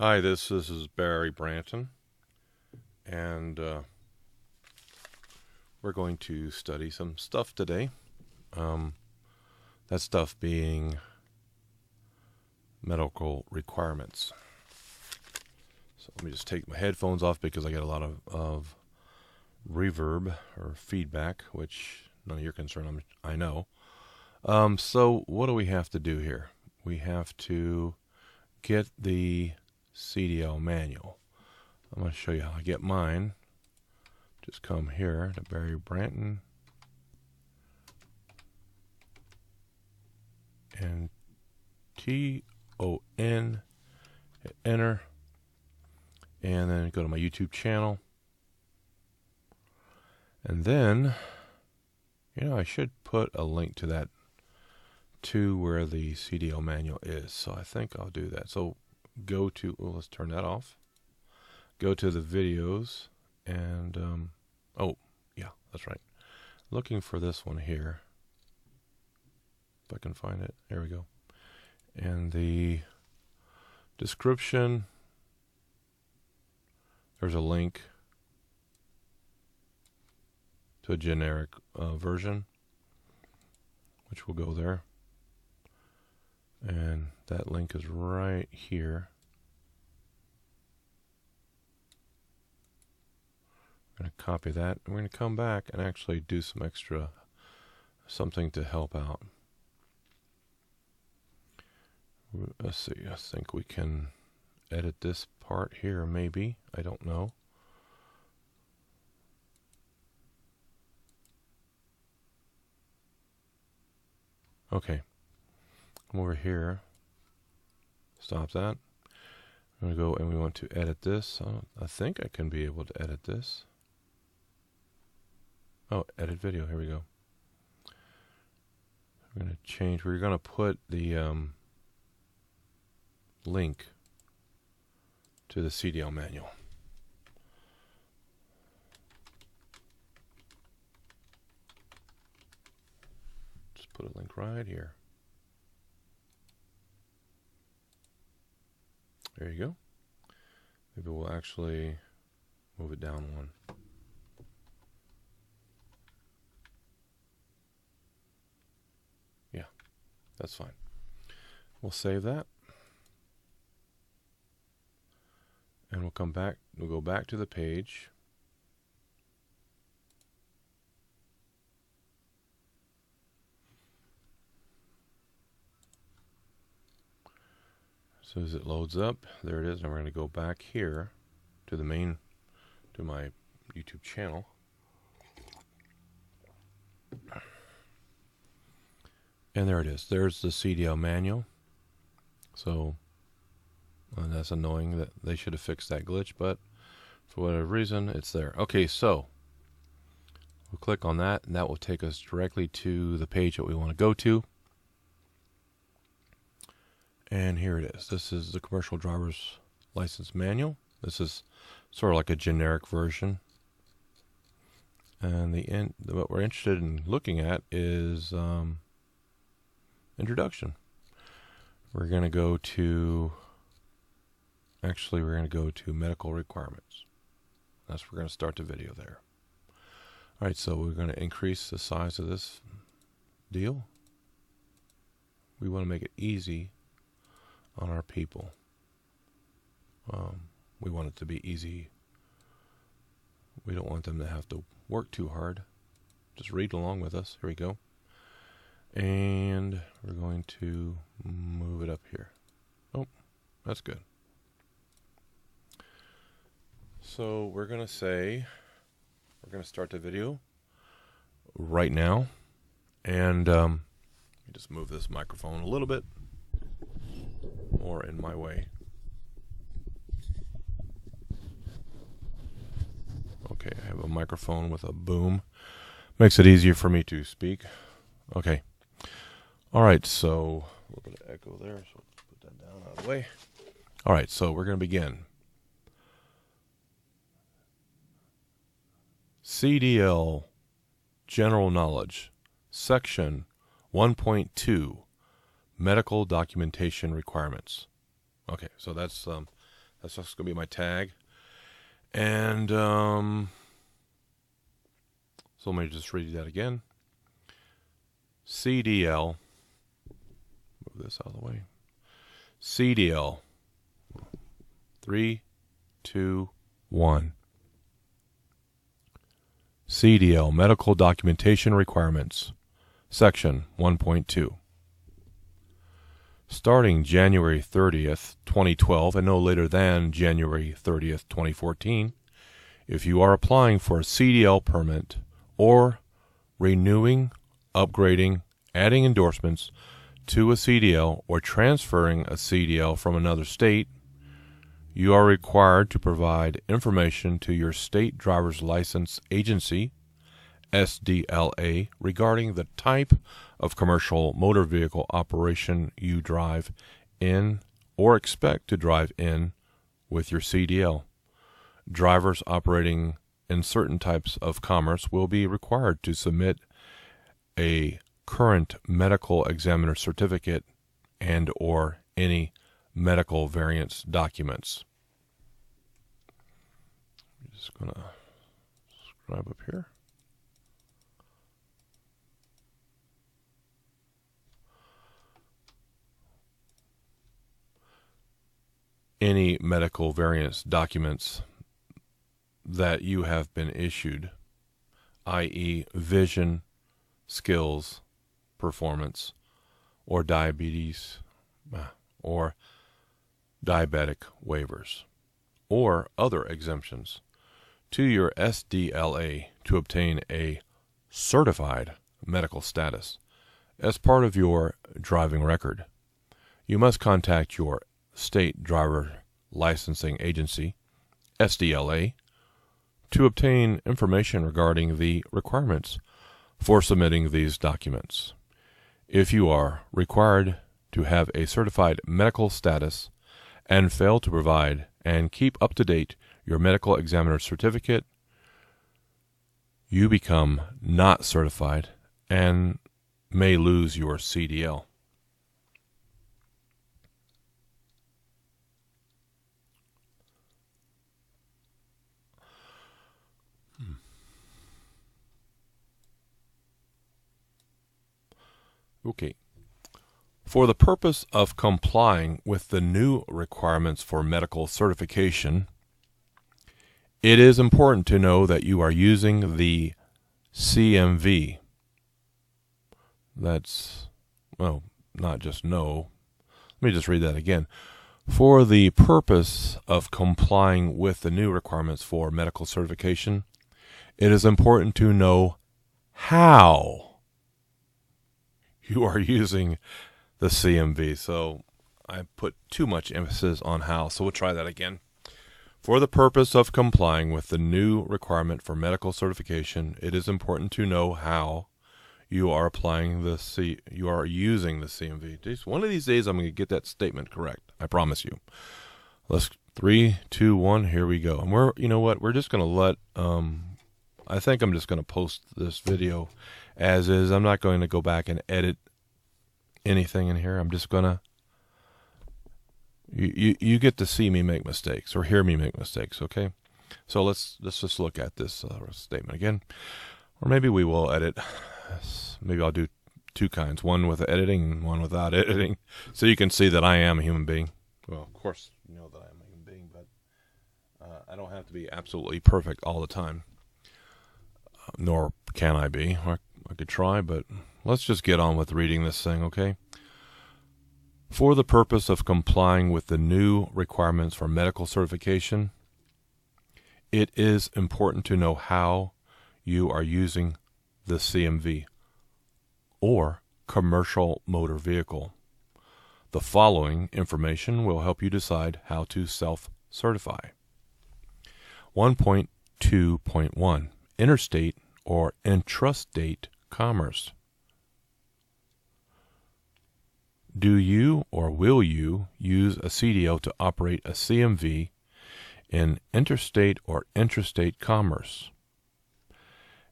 Hi, this is Barry Branton, and we're going to study some stuff today. That stuff being medical requirements. So let me just take my headphones off because I get a lot of reverb or feedback, which none of your concern, I know. So what do we have to do here? We have to get the Cdl Manual. I'm going to show you how I get mine. Just come here to Barry Branton and T-O-N, hit enter, and then go to my YouTube channel. And then, I should put a link to that, to where the Cdl Manual is. So I think I'll do that. So go to, let's turn that off. Go to the videos and, oh, yeah, that's right. Looking for this one here. If I can find it. There we go. And the description, there's a link to a generic version, which will go there. And that link is right here. I'm going to copy that. We're going to come back and actually do some extra, something to help out. Let's see, I think we can edit this part here, maybe. I don't know. Okay. Come over here. Stop that. I'm going to go and we want to edit this. I think I can be able to edit this. Oh, edit video. Here we go. I'm going to change. We're going to put the link to the Cdl Manual. Just put a link right here. There you go. Maybe we'll actually move it down one. Yeah, that's fine. We'll save that. And we'll come back. We'll go back to the page. So as it loads up, there it is. Now we're going to go back here to the main, to my YouTube channel. And there it is. There's the Cdl Manual. So that's annoying that they should have fixed that glitch, but for whatever reason, it's there. Okay, so we'll click on that, and that will take us directly to the page that we want to go to. And here it is. This is the Commercial Driver's License Manual. This is sort of like a generic version. And what we're interested in looking at is introduction. We're going to go to, actually we're going to go to medical requirements. That's where we're going to start the video there. All right, so we're going to increase the size of this deal. We want to make it easy on our people. We want it to be easy. We don't want them to have to work too hard. Just read along with us. Here we go. And we're going to move it up here. Oh, that's good. So we're going to say, we're going to start the video right now. And let me just move this microphone a little bit more in my way. Okay, I have a microphone with a boom. Makes it easier for me to speak. Okay. All right, so a little bit of echo there, so let's put that down out of the way. All right, so we're going to begin. Cdl General Knowledge, Section 1.2, Medical Documentation Requirements. Okay, so that's That's just going to be my tag. And so let me just read that again. Cdl, move this out of the way. Cdl, 3, 2, 1. Cdl Medical Documentation Requirements, Section 1.2. Starting January 30th, 2012, and no later than January 30th, 2014, if you are applying for a CDL permit or renewing, upgrading, adding endorsements to a CDL or transferring a CDL from another state, you are required to provide information to your state driver's license agency, SDLA, regarding the type of commercial motor vehicle operation you drive in or expect to drive in with your CDL. Drivers operating in certain types of commerce will be required to submit a current medical examiner certificate and or any medical variance documents. I'm just going to scribe up here. Any medical variance documents that you have been issued, i.e. vision, skills, performance, or diabetes, or diabetic waivers, or other exemptions, to your SDLA to obtain a certified medical status as part of your driving record. You must contact your state driver licensing agency, SDLA, to obtain information regarding the requirements for submitting these documents. If you are required to have a certified medical status and fail to provide and keep up to date your medical examiner certificate, you become not certified and may lose your CDL. Okay. For the purpose of complying with the new requirements for medical certification, it is important to know that you are using the CMV. That's, well, not just know. Let me just read that again. For the purpose of complying with the new requirements for medical certification, it is important to know how you are using the CMV. So I put too much emphasis on how, so we'll try that again. For the purpose of complying with the new requirement for medical certification, it is important to know how you are applying you are using the CMV. Jeez, one of these days I'm going to get that statement correct. I promise you. Let's 3, 2, 1. Here we go. And you know what? We're just going to let. I think I'm just going to post this video as is. I'm not going to go back and edit anything in here. I'm just going to. You get to see me make mistakes or hear me make mistakes. Okay. So let's just look at this statement again, or maybe we will edit. Maybe I'll do two kinds, one with editing and one without editing, so you can see that I am a human being. Well, of course, you know that I'm a human being, but I don't have to be absolutely perfect all the time, nor can I be. I could try, but let's just get on with reading this thing, okay? For the purpose of complying with the new requirements for medical certification, it is important to know how you are using the CMV, or commercial motor vehicle. The following information will help you decide how to self-certify. 1.2.1 Interstate or Intrastate Commerce. Do you or will you use a CDL to operate a CMV in interstate or intrastate commerce?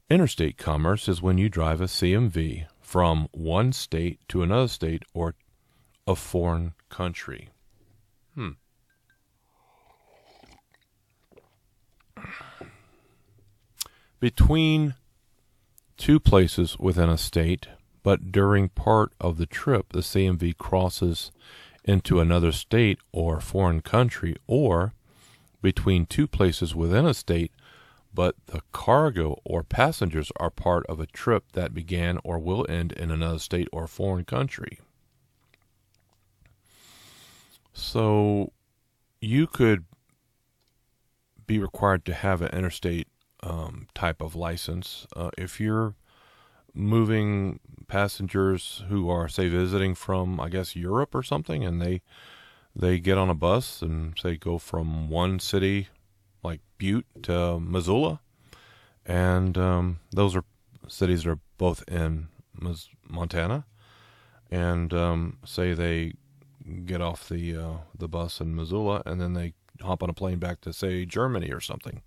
Interstate commerce is when you drive a CMV from one state to another state or a foreign country. between two places within a state, but during part of the trip the CMV crosses into another state or foreign country, or between two places within a state, but the cargo or passengers are part of a trip that began or will end in another state or foreign country. So you could be required to have an interstate type of license if you're moving passengers who are, say, visiting from, I guess, Europe or something, and they get on a bus and, say, go from one city like Butte to Missoula, and those are cities that are both in Montana, and say they get off the bus in Missoula, and then they hop on a plane back to, say, Germany or something.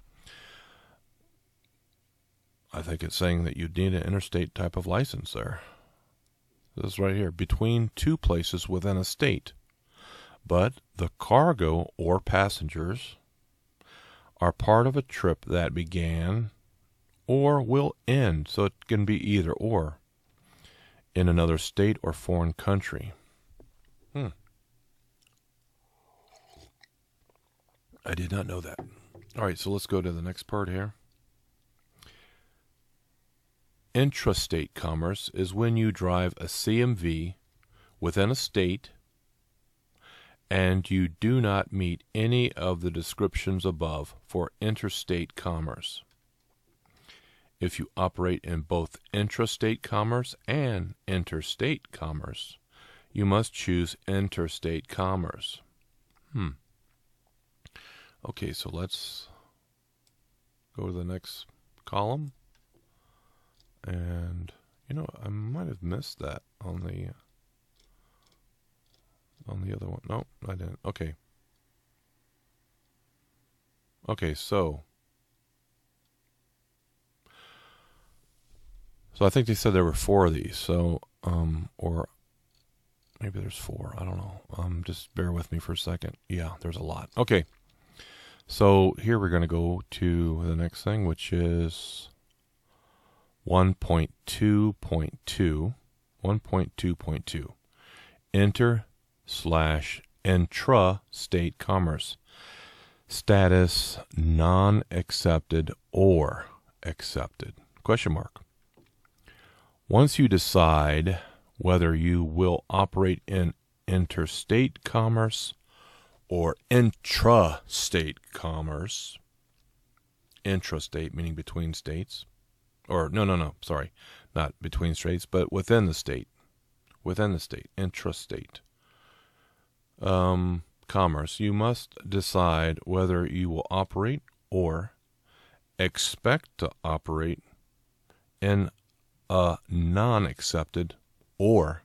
I think it's saying that you need an interstate type of license there. This is right here, between two places within a state, but the cargo or passengers are part of a trip that began or will end, so it can be either or, in another state or foreign country. I did not know that. All right, so let's go to the next part here. Intrastate commerce is when you drive a CMV within a state and you do not meet any of the descriptions above for interstate commerce. If you operate in both intrastate commerce and interstate commerce, you must choose interstate commerce. Okay, so let's go to the next column. And, I might have missed that on the other one. No, I didn't. Okay. Okay, so I think they said there were 4 of these. So, or maybe there's 4. I don't know. Just bear with me for a second. Yeah, there's a lot. Okay. So here we're going to go to the next thing, which is 1.2.2, 1.2.2, Inter/Intrastate Commerce, status non-accepted or accepted, question mark. Once you decide whether you will operate in interstate commerce or intrastate commerce, intrastate meaning between states, or no, sorry, not between states, but within the state, intrastate commerce, you must decide whether you will operate or expect to operate in a non-accepted or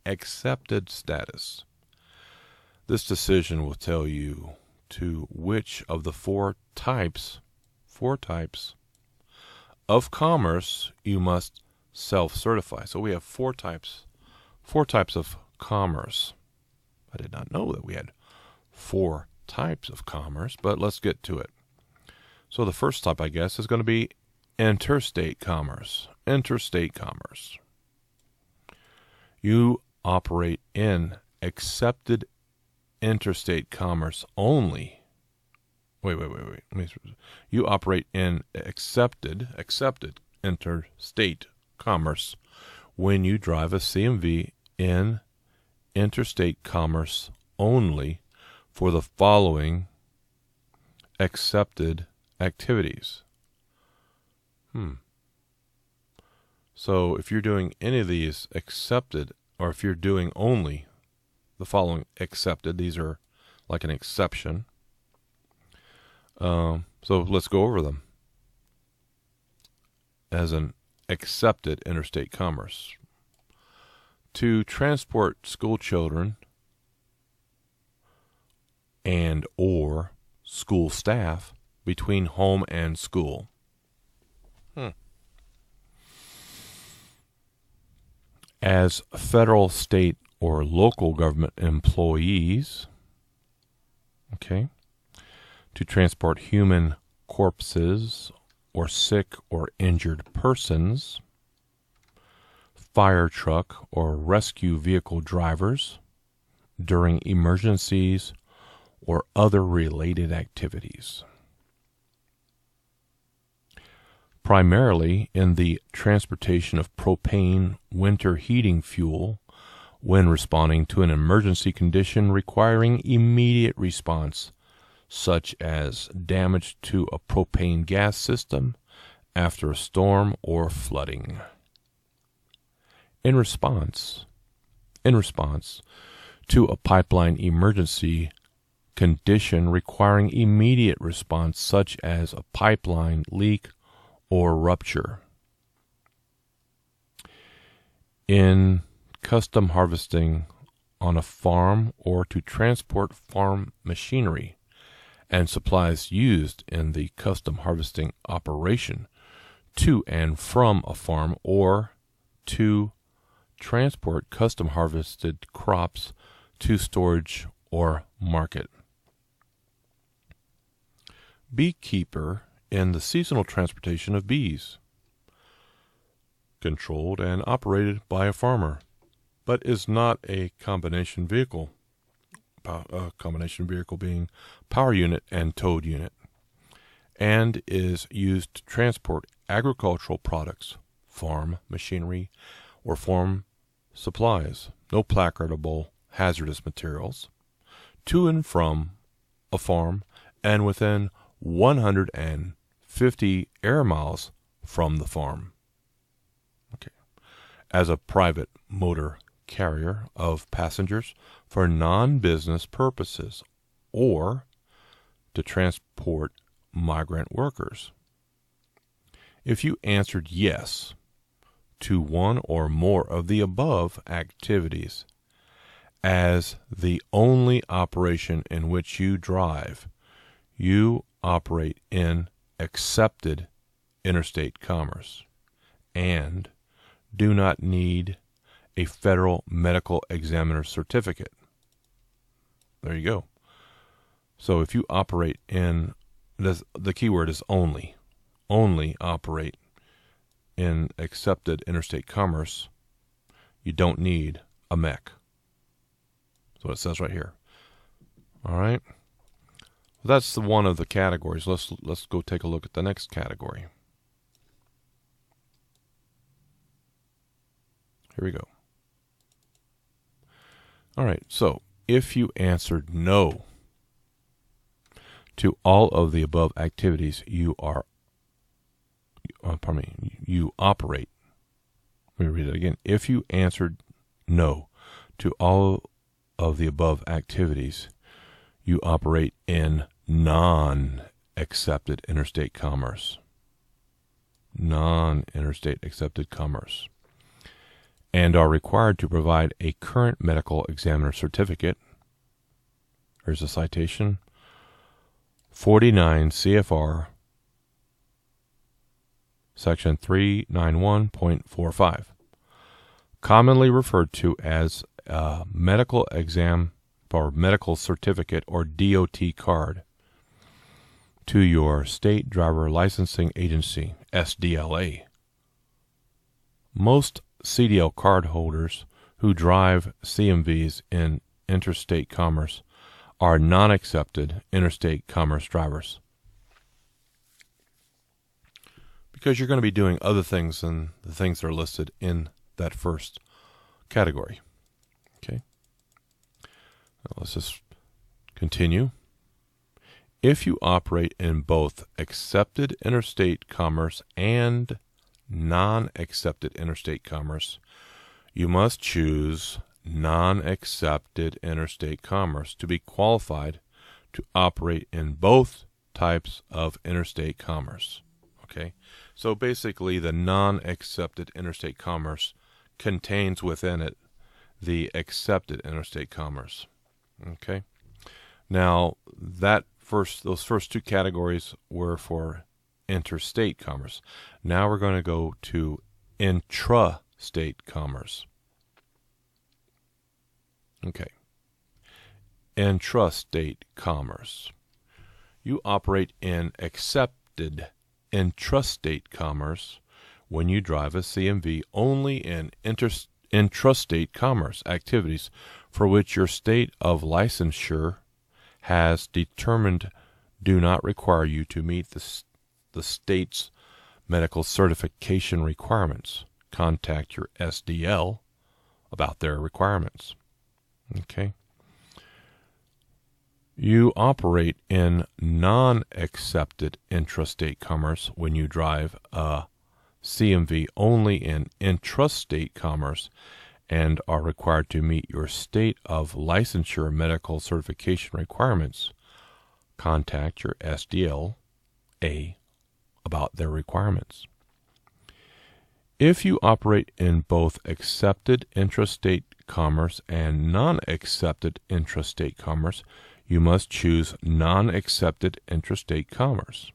accepted status. This decision will tell you to which of the four types of commerce you must self-certify. So we have four types of commerce. I did not know that we had 4 types of commerce, but let's get to it. So the first type, I guess, is going to be interstate commerce. Interstate commerce. You operate in accepted interstate commerce only. Wait. You operate in accepted interstate commerce when you drive a CMV in interstate commerce only for the following accepted activities. So if you're doing any of these accepted, or if you're doing only the following accepted, these are like an exception. So let's go over them. As an accepted interstate commerce: to transport school children and or school staff between home and school. As federal, state, or local government employees, okay, to transport human corpses or sick or injured persons, fire truck or rescue vehicle drivers during emergencies or other related activities. Primarily in the transportation of propane winter heating fuel when responding to an emergency condition requiring immediate response, such as damage to a propane gas system after a storm or flooding. In response to a pipeline emergency condition requiring immediate response, such as a pipeline leak or rupture. In custom harvesting on a farm or to transport farm machinery and supplies used in the custom harvesting operation to and from a farm, or to transport custom harvested crops to storage or market. Beekeeper in the seasonal transportation of bees, controlled and operated by a farmer, but is not a combination vehicle. A combination vehicle being power unit and towed unit, and is used to transport agricultural products, farm machinery, or farm supplies, no placardable hazardous materials, to and from a farm and within 150 air miles from the farm. Okay. As a private motor carrier of passengers for non-business purposes, or to transport migrant workers. If you answered yes to one or more of the above activities as the only operation in which you drive, you operate in accepted interstate commerce and do not need a federal medical examiner certificate. There you go. So if you operate in, the key word is only operate in accepted interstate commerce, you don't need a MEC. That's what it says right here. All right. Well, that's the one of the categories. Let's go take a look at the next category. Here we go. All right, so if you answered no to all of the above activities, you operate. Let me read it again. If you answered no to all of the above activities, you operate in non-accepted interstate commerce. Non-interstate accepted commerce. And are required to provide a current medical examiner certificate. Here's a citation. 49 CFR Section 391.45, commonly referred to as a medical exam or medical certificate or DOT card, to your state driver licensing agency, SDLA. Most CDL card holders who drive CMVs in interstate commerce are non-accepted interstate commerce drivers, because you're going to be doing other things than the things that are listed in that first category. Okay. Now let's just continue. If you operate in both accepted interstate commerce and non-accepted interstate commerce, you must choose non-accepted interstate commerce to be qualified to operate in both types of interstate commerce. Okay, so basically the non-accepted interstate commerce contains within it the accepted interstate commerce. Okay, now those first two categories were for interstate commerce. Now we're going to go to intrastate commerce. Okay. Intrastate commerce. You operate in accepted intrastate commerce when you drive a CMV only in intrastate commerce activities for which your state of licensure has determined do not require you to meet the state's medical certification requirements. Contact your SDL about their requirements. Okay. You operate in non-accepted intrastate commerce when you drive a CMV only in intrastate commerce and are required to meet your state of licensure medical certification requirements. Contact your SDL about their requirements. If you operate in both accepted intrastate commerce and non-accepted intrastate commerce, you must choose non-accepted intrastate commerce.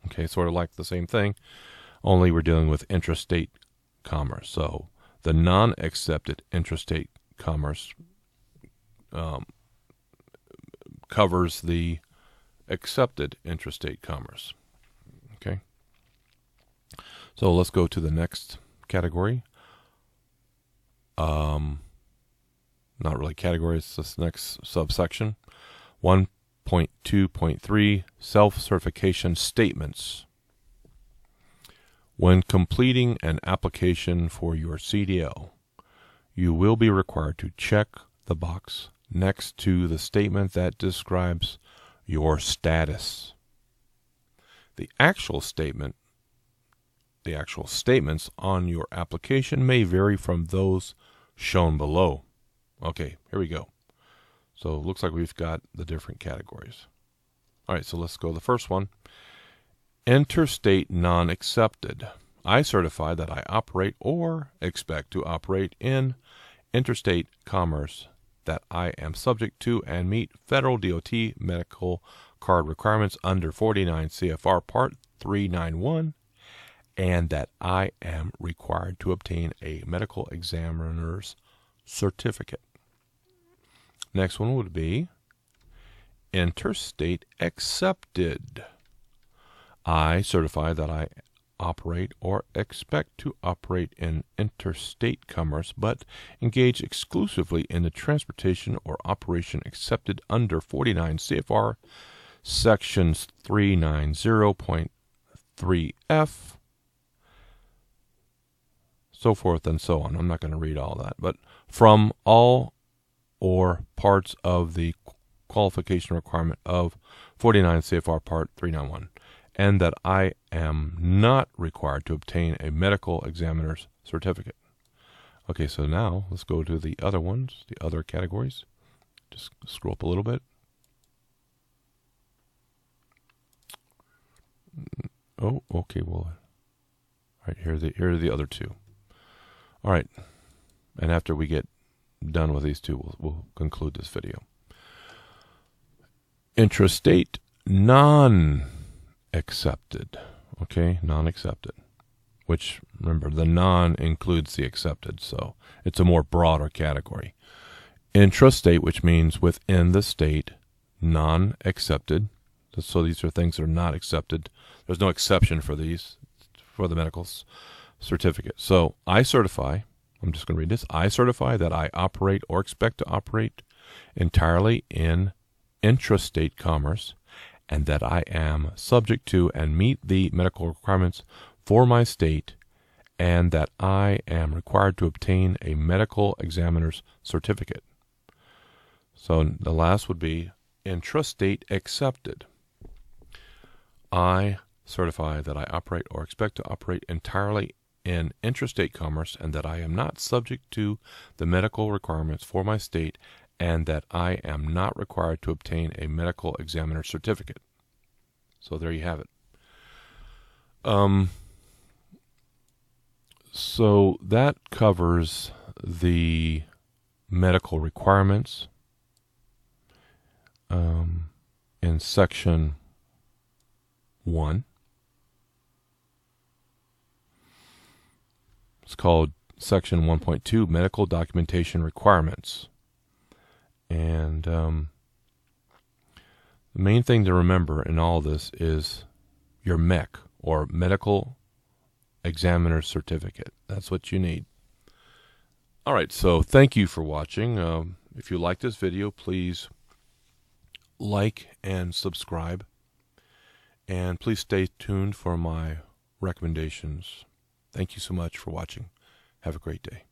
Okay, sort of like the same thing, only we're dealing with intrastate commerce. So the non-accepted intrastate commerce covers the accepted intrastate commerce. Okay. So let's go to the next category. Not really category, it's this next subsection. 1.2.3 Self-Certification Statements. When completing an application for your CDL, you will be required to check the box next to the statement that describes your status. The actual statements on your application may vary from those shown below. Okay, here we go. So it looks like we've got the different categories. All right, so let's go to the first one. Interstate Non-Accepted. I certify that I operate or expect to operate in interstate commerce, that I am subject to and meet federal DOT medical card requirements under 49 CFR Part 391, and that I am required to obtain a medical examiner's certificate. Next one would be Interstate Accepted. I certify that I operate or expect to operate in interstate commerce, but engage exclusively in the transportation or operation accepted under 49 CFR Sections 390.3F, so forth and so on. I'm not going to read all that, but from all or parts of the qualification requirement of 49 CFR Part 391, and that I am not required to obtain a medical examiner's certificate. Okay, so now let's go to the other ones, the other categories. Just scroll up a little bit. Oh, okay, well, all right, here are the other two. All right, and after we get done with these two, we'll conclude this video. Intrastate Non-Accepted. Okay, non-accepted. Which, remember, the non includes the accepted, so it's a more broader category. Intrastate, which means within the state, non-accepted. So these are things that are not accepted. There's no exception for these, for the medical certificate. So I certify, I'm just going to read this. I certify that I operate or expect to operate entirely in intrastate commerce, and that I am subject to and meet the medical requirements for my state, and that I am required to obtain a medical examiner's certificate. So the last would be Intrastate Accepted. I certify that I operate or expect to operate entirely in intrastate commerce, and that I am not subject to the medical requirements for my state, and that I am not required to obtain a medical examiner certificate. So there you have it. So that covers the medical requirements in Section 1. It's called Section 1.2, Medical Documentation Requirements. And the main thing to remember in all this is your MEC, or medical examiner certificate. That's what you need. All right, so thank you for watching. If you like this video, please like and subscribe. And please stay tuned for my recommendations. Thank you so much for watching. Have a great day.